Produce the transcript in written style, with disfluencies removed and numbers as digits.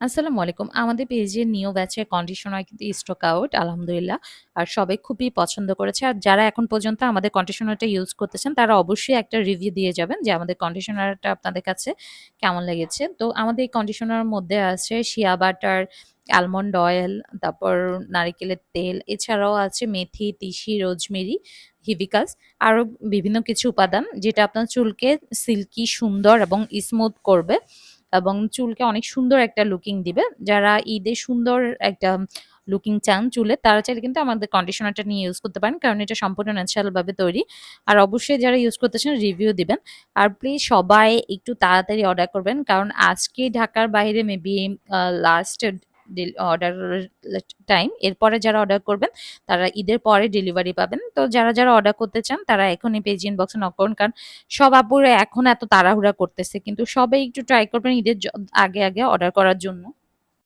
আসসালামু আলাইকুম। আমাদের পেজের নিউ ব্যাচের কন্ডিশনার কিন্তু স্টক আউট আলহামদুলিল্লাহ। আর সবাই খুবই পছন্দ করেছে। আর যারা এখন পর্যন্ত আমাদের কন্ডিশনারটা ইউজ করতেছেন তারা অবশ্যই একটা রিভিউ দিয়ে যাবেন যে আমাদের কন্ডিশনারটা আপনাদের কাছে কেমন লেগেছে। তো আমাদের এই কন্ডিশনারের মধ্যে আছে শিয়া বাটার, আলমন্ড অয়েল, তারপর নারিকেলের তেল, এছাড়াও আছে মেথি, তিসি, রোজমেরি, হিবিকাস আরো বিভিন্ন কিছু উপাদান যেটা আপনার চুলকে সিল্কি সুন্দর এবং স্মুথ করবে। এবং চুলকে অনেক সুন্দর একটা লুকিং দিবে। যারা ঈদে সুন্দর একটা লুকিং চান চুলে তারা চাইলে কিন্তু আমাদের কন্ডিশনারটা নিয়ে ইউজ করতে পারেন। কারণ এটা সম্পূর্ণ ন্যাচারাল ভাবে তৈরি। আর অবশ্যই যারা ইউজ করতেছেন রিভিউ দিবেন। আর প্লিজ সবাই একটু তাড়াতাড়ি অর্ডার করবেন। কারণ আজকে ঢাকার বাইরে মেবি লাস্ট অর্ডার টাইম। এরপরে যারা অর্ডার করবেন তারা ঈদের পরে ডেলিভারি পাবেন। তো যারা অর্ডার করতে চান তারা এখনই পেজ ইনবক্সে নক করুন। কারণ সব আপুরা এখন এত তাড়াহুড়া করতেছে। কিন্তু সবাই একটু ট্রাই করবেন ঈদের আগে অর্ডার করার জন্য।